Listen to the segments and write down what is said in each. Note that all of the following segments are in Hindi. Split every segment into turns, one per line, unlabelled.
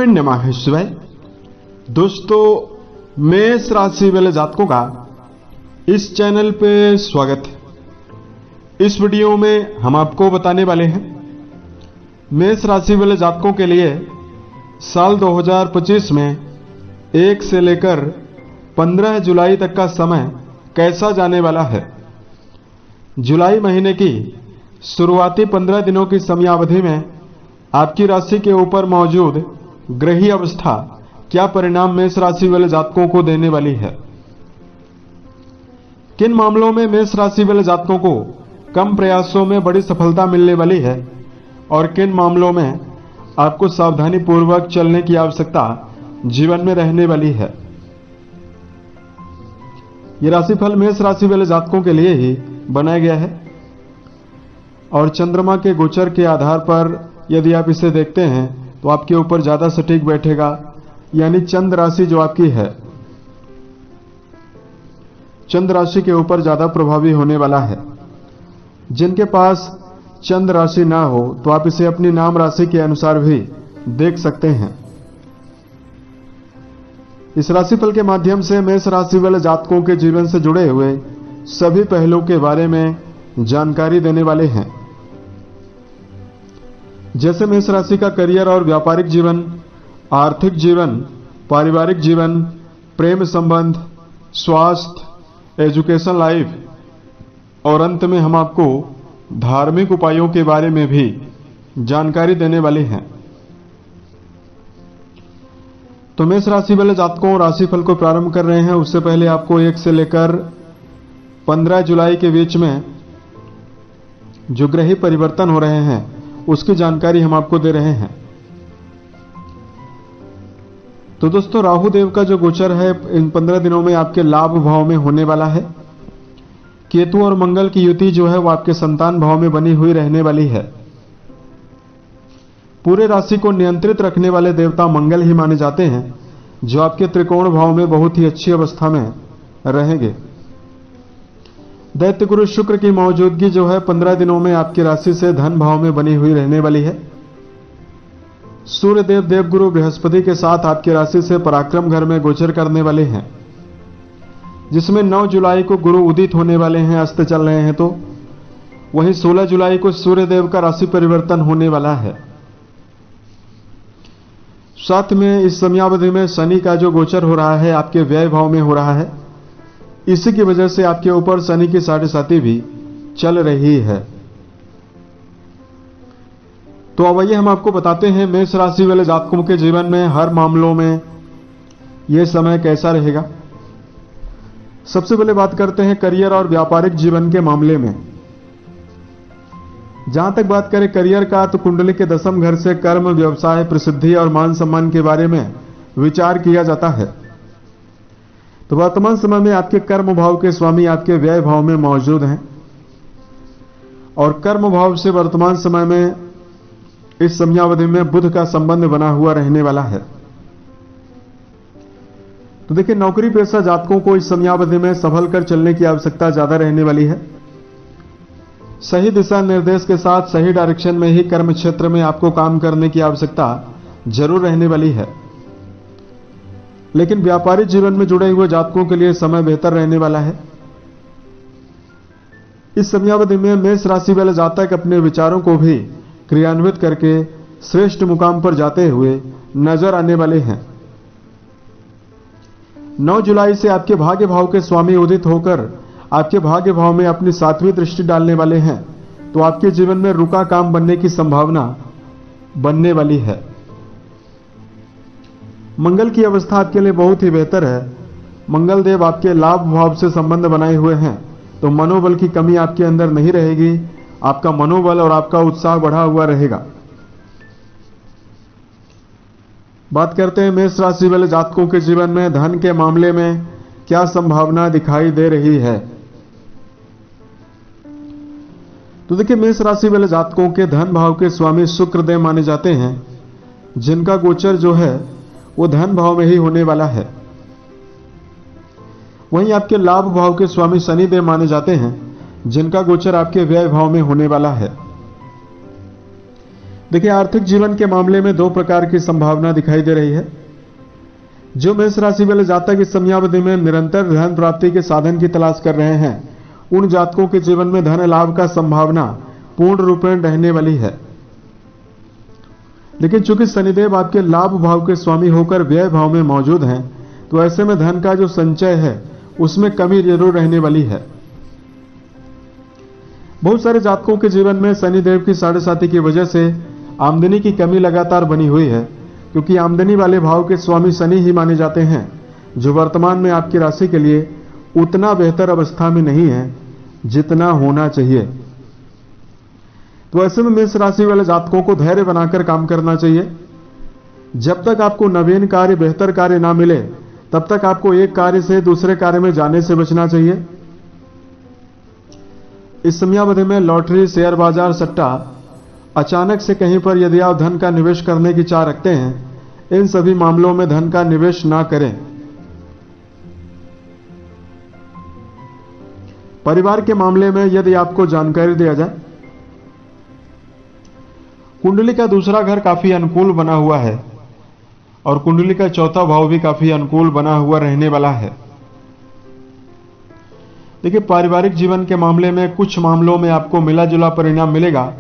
गुरुवे नमः शिवाय। दोस्तों, मेष राशि वाले जातकों का इस चैनल पे स्वागत है। इस वीडियो में हम आपको बताने वाले हैं मेष राशि वाले जातकों के लिए साल 2025 में 1 से लेकर 15 जुलाई तक का समय कैसा जाने वाला है। जुलाई महीने की शुरुआती 15 दिनों की समयावधि में आपकी राशि के ऊपर मौजूद ग्रही अवस्था क्या परिणाम मेष राशि वाले जातकों को देने वाली है। किन मामलों में मेष राशि वाले जातकों को कम प्रयासों में बड़ी सफलता मिलने वाली है और किन मामलों में आपको सावधानी पूर्वक चलने की आवश्यकता जीवन में रहने वाली है। यह राशिफल मेष राशि वाले जातकों के लिए ही बनाया गया है और चंद्रमा के गोचर के आधार पर यदि आप इसे देखते हैं तो आपके ऊपर ज्यादा सटीक बैठेगा, यानी चंद्र राशि जो आपकी है चंद्र राशि के ऊपर ज्यादा प्रभावी होने वाला है। जिनके पास चंद्र राशि ना हो तो आप इसे अपनी नाम राशि के अनुसार भी देख सकते हैं। इस राशिफल के माध्यम से मेष राशि वाले जातकों के जीवन से जुड़े हुए सभी पहलुओं के बारे में जानकारी देने वाले हैं, जैसे मेष राशि का करियर और व्यापारिक जीवन, आर्थिक जीवन, पारिवारिक जीवन, प्रेम संबंध, स्वास्थ्य, एजुकेशन लाइफ और अंत में हम आपको धार्मिक उपायों के बारे में भी जानकारी देने वाले हैं। तो मेष राशि वाले जातकों राशिफल को प्रारंभ कर रहे हैं। उससे पहले आपको 1 से लेकर 15 जुलाई के बीच में जो ग्रही परिवर्तन हो रहे हैं उसकी जानकारी हम आपको दे रहे हैं। तो दोस्तों, राहु देव का जो गोचर है इन 15 दिनों में आपके लाभ भाव में होने वाला है। केतु और मंगल की युति जो है वो आपके संतान भाव में बनी हुई रहने वाली है। पूरे राशि को नियंत्रित रखने वाले देवता मंगल ही माने जाते हैं, जो आपके त्रिकोण भाव में बहुत ही अच्छी अवस्था में रहेंगे। दैत्य गुरु शुक्र की मौजूदगी जो है 15 दिनों में आपकी राशि से धन भाव में बनी हुई रहने वाली है। सूर्य देव देवगुरु बृहस्पति के साथ आपकी राशि से पराक्रम घर में गोचर करने वाले हैं, जिसमें 9 जुलाई को गुरु उदित होने वाले हैं, अस्त चल रहे हैं। तो वहीं 16 जुलाई को सूर्य देव का राशि परिवर्तन होने वाला है। साथ में इस समयावधि में शनि का जो गोचर हो रहा है आपके व्यय भाव में हो रहा है। इसी की वजह से आपके ऊपर शनि की 7.5 भी चल रही है। तो अब आइए हम आपको बताते हैं मेष राशि वाले जातकों के जीवन में हर मामलों में यह समय कैसा रहेगा। सबसे पहले बात करते हैं करियर और व्यापारिक जीवन के मामले में। जहां तक बात करें करियर का, तो कुंडली के 10वें घर से कर्म, व्यवसाय, प्रसिद्धि और मान सम्मान के बारे में विचार किया जाता है। तो वर्तमान समय में आपके कर्म भाव के स्वामी आपके व्यय भाव में मौजूद हैं और कर्म भाव से वर्तमान समय में इस समयावधि में बुध का संबंध बना हुआ रहने वाला है। तो देखिए, नौकरी पेशा जातकों को इस समयावधि में संभल कर चलने की आवश्यकता ज्यादा रहने वाली है। सही दिशा निर्देश के साथ सही डायरेक्शन में ही कर्म क्षेत्र में आपको काम करने की आवश्यकता जरूर रहने वाली है। लेकिन व्यापारिक जीवन में जुड़े हुए जातकों के लिए समय बेहतर रहने वाला है। इस समयावधि में मेष राशि वाले जातक अपने विचारों को भी क्रियान्वित करके श्रेष्ठ मुकाम पर जाते हुए नजर आने वाले हैं। 9 जुलाई से आपके भाग्य भाव के स्वामी उदित होकर आपके भाग्य भाव में अपनी 7वीं दृष्टि डालने वाले हैं। तो आपके जीवन में रुका काम बनने की संभावना बनने वाली है। मंगल की अवस्था आपके लिए बहुत ही बेहतर है। मंगल देव आपके लाभ भाव से संबंध बनाए हुए हैं, तो मनोबल की कमी आपके अंदर नहीं रहेगी। आपका मनोबल और आपका उत्साह बढ़ा हुआ रहेगा। बात करते हैं मेष राशि वाले जातकों के जीवन में धन के मामले में क्या संभावना दिखाई दे रही है। तो देखिए, मेष राशि वाले जातकों के धन भाव के स्वामी शुक्र देव माने जाते हैं, जिनका गोचर जो है वो धन भाव में ही होने वाला है। वहीं आपके लाभ भाव के स्वामी शनि देव माने जाते हैं, जिनका गोचर आपके व्यय भाव में होने वाला है। देखिए, आर्थिक जीवन के मामले में दो प्रकार की संभावना दिखाई दे रही है। जो मेष राशि वाले जातक इस समयावधि में निरंतर धन प्राप्ति के साधन की तलाश कर रहे हैं, उन जातकों के जीवन में धन लाभ का संभावना पूर्ण रूपेण रहने वाली है। लेकिन चूंकि शनिदेव आपके लाभ भाव के स्वामी होकर व्यय भाव में मौजूद हैं, तो ऐसे में धन का जो संचय है उसमें कमी जरूर रहने वाली है। बहुत सारे जातकों के जीवन में शनिदेव की साढ़े साती की वजह से आमदनी की कमी लगातार बनी हुई है, क्योंकि आमदनी वाले भाव के स्वामी शनि ही माने जाते हैं, जो वर्तमान में आपकी राशि के लिए उतना बेहतर अवस्था में नहीं है जितना होना चाहिए। तो ऐसे में मेष राशि वाले जातकों को धैर्य बनाकर काम करना चाहिए। जब तक आपको नवीन कार्य, बेहतर कार्य ना मिले, तब तक आपको एक कार्य से दूसरे कार्य में जाने से बचना चाहिए। इस समयावधि में लॉटरी, शेयर बाजार, सट्टा, अचानक से कहीं पर यदि आप धन का निवेश करने की चाह रखते हैं, इन सभी मामलों में धन का निवेश ना करें। परिवार के मामले में यदि आपको जानकारी दिया जाए, कुंडली का दूसरा घर काफी अनुकूल बना हुआ है और कुंडली का चौथा भाव भी काफी अनुकूल बना हुआ रहने वाला है। देखिए, पारिवारिक जीवन के मामले में कुछ मामलों में आपको मिला जुला परिणाम मिलेगा,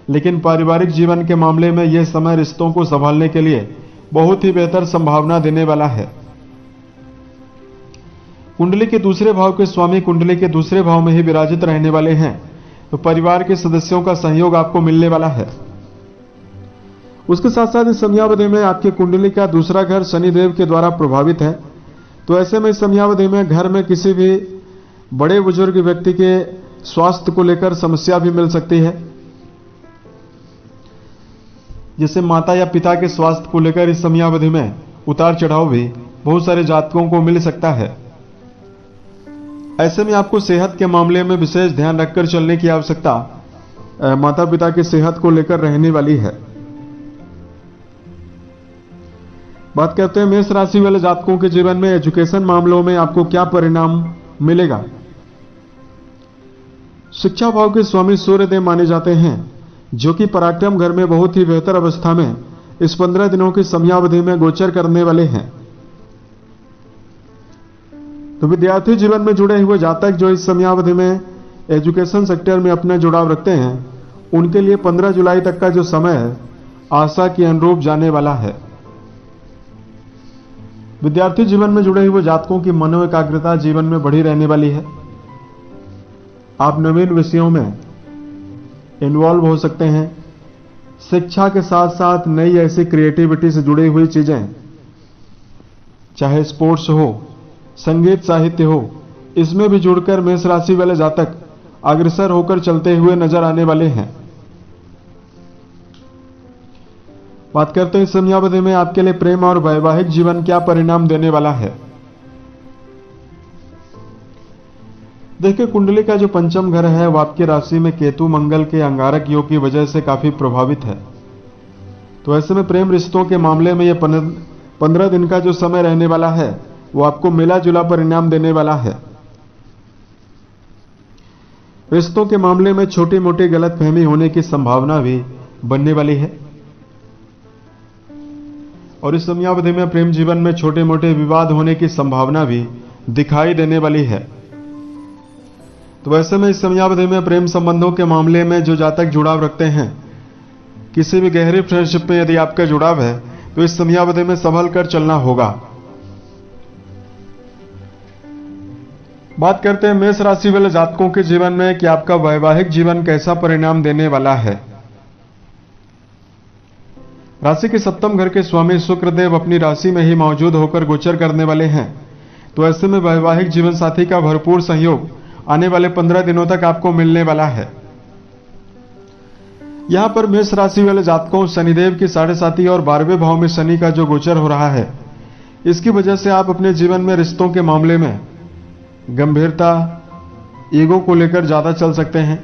लेकिन पारिवारिक जीवन के मामले में यह समय रिश्तों को संभालने के लिए बहुत ही बेहतर संभावना देने वाला है। कुंडली के दूसरे भाव के स्वामी कुंडली के दूसरे भाव में ही विराजित रहने वाले हैं, तो परिवार के सदस्यों का सहयोग आपको मिलने वाला है। उसके साथ साथ इस समयावधि में आपकी कुंडली का दूसरा घर शनिदेव के द्वारा प्रभावित है, तो ऐसे में इस समयावधि में घर में किसी भी बड़े बुजुर्ग व्यक्ति के स्वास्थ्य को लेकर समस्या भी मिल सकती है। जैसे माता या पिता के स्वास्थ्य को लेकर इस समयावधि में उतार चढ़ाव भी बहुत सारे जातकों को मिल सकता है। ऐसे में आपको सेहत के मामले में विशेष ध्यान रखकर चलने की आवश्यकता माता पिता की सेहत को लेकर रहने वाली है। बात करते हैं मेष राशि वाले जातकों के जीवन में एजुकेशन मामलों में आपको क्या परिणाम मिलेगा। शिक्षा भाव के स्वामी सूर्यदेव माने जाते हैं, जो कि पराक्रम घर में बहुत ही बेहतर अवस्था में इस 15 दिनों की समयावधि में गोचर करने वाले हैं। तो विद्यार्थी जीवन में जुड़े हुए जातक जो इस समयावधि में एजुकेशन सेक्टर में अपना जुड़ाव रखते हैं, उनके लिए 15 जुलाई तक का जो समय है आशा के अनुरूप जाने वाला है। विद्यार्थी जीवन में जुड़े हुए जातकों की मनो एकाग्रता जीवन में बढ़ी रहने वाली है। आप नवीन विषयों में इन्वॉल्व हो सकते हैं। शिक्षा के साथ साथ नई ऐसी क्रिएटिविटी से जुड़ी हुई चीजें, चाहे स्पोर्ट्स हो, संगीत साहित्य हो, इसमें भी जुड़कर मेष राशि वाले जातक अग्रसर होकर चलते हुए नजर आने वाले हैं। बात करते हैं इस समयावधि में आपके लिए प्रेम और वैवाहिक जीवन क्या परिणाम देने वाला है। देखिए, कुंडली का जो पंचम घर है वो आपकी राशि में केतु मंगल के अंगारक योग की वजह से काफी प्रभावित है। तो ऐसे में प्रेम रिश्तों के मामले में ये 15 दिन का जो समय रहने वाला है वो आपको मिला जुला परिणाम देने वाला है। रिश्तों के मामले में छोटी मोटी गलतफहमी होने की संभावना भी बनने वाली है और इस समयावधि में प्रेम जीवन में छोटे मोटे विवाद होने की संभावना भी दिखाई देने वाली है। तो वैसे में इस समयावधि में प्रेम संबंधों के मामले में जो जातक जुड़ाव रखते हैं, किसी भी गहरी फ्रेंडशिप में यदि आपका जुड़ाव है तो इस समयावधि में संभल कर चलना होगा। बात करते हैं मेष राशि वाले जातकों के जीवन में कि आपका वैवाहिक जीवन कैसा परिणाम देने वाला है। राशि के सप्तम घर के स्वामी शुक्रदेव अपनी राशि में ही मौजूद होकर गोचर करने वाले हैं। तो ऐसे में वैवाहिक जीवन साथी का भरपूर सहयोग आने वाले 15 दिनों तक आपको मिलने वाला है। यहां पर मेष राशि वाले जातकों शनिदेव की साढ़े साती और 12वें भाव में शनि का जो गोचर हो रहा है, इसकी वजह से आप अपने जीवन में रिश्तों के मामले में गंभीरता, ईगो को लेकर ज्यादा चल सकते हैं।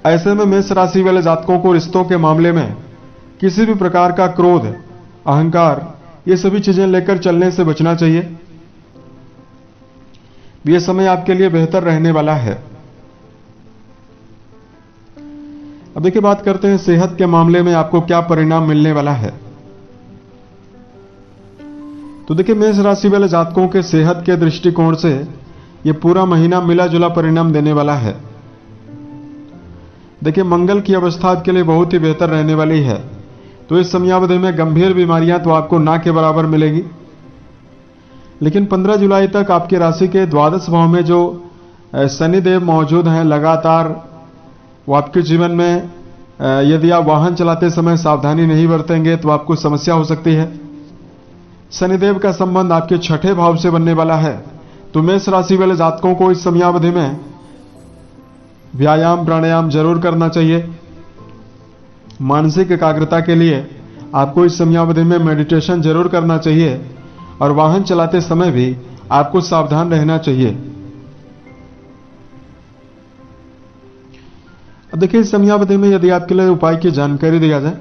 ऐसे में मेष राशि वाले जातकों को रिश्तों के मामले में किसी भी प्रकार का क्रोध, अहंकार, ये सभी चीजें लेकर चलने से बचना चाहिए। यह समय आपके लिए बेहतर रहने वाला है। अब देखिए बात करते हैं सेहत के मामले में आपको क्या परिणाम मिलने वाला है। तो देखिए मेष राशि वाले जातकों के सेहत के दृष्टिकोण से यह पूरा महीना मिला जुला परिणाम देने वाला है। देखिए मंगल की अवस्था आपके लिए बहुत ही बेहतर रहने वाली है। तो इस समयावधि में गंभीर बीमारियां तो आपको ना के बराबर मिलेगी, लेकिन 15 जुलाई तक आपकी राशि के द्वादश भाव में जो शनिदेव मौजूद हैं लगातार, वो आपके जीवन में यदि आप वाहन चलाते समय सावधानी नहीं बरतेंगे तो आपको समस्या हो सकती है। शनिदेव का संबंध आपके छठे भाव से बनने वाला है। तो मेष राशि वाले जातकों को इस समयावधि में व्यायाम प्राणायाम जरूर करना चाहिए। मानसिक एकाग्रता के लिए आपको इस समयावधि में मेडिटेशन जरूर करना चाहिए और वाहन चलाते समय भी आपको सावधान रहना चाहिए। अब देखिए इस समयावधि में यदि आपके लिए उपाय की जानकारी दिया जाए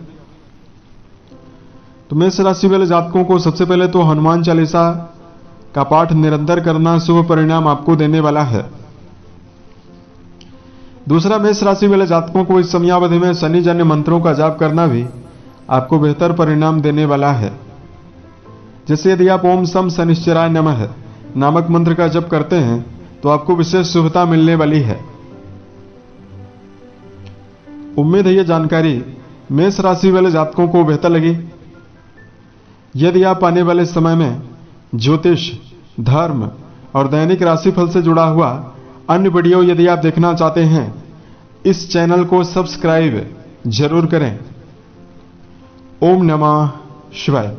तो मेष राशि वाले जातकों को सबसे पहले तो हनुमान चालीसा का पाठ निरंतर करना शुभ परिणाम आपको देने वाला है। दूसरा, मेष राशि वाले जातकों को इस समयावधि में शनि जन्य मंत्रों का जाप करना भी आपको बेहतर परिणाम देने वाला है। जैसे यदि आप ओम सम शनिश्चराय नमः नामक मंत्र का जप करते हैं तो आपको विशेष शुभता मिलने वाली है। उम्मीद है यह जानकारी मेष राशि वाले जातकों को बेहतर लगी। यदि आप आने वाले समय में ज्योतिष, धर्म और दैनिक राशिफल से जुड़ा हुआ अन्य वीडियो यदि आप देखना चाहते हैं, इस चैनल को सब्सक्राइब जरूर करें। ओम नमः शिवाय।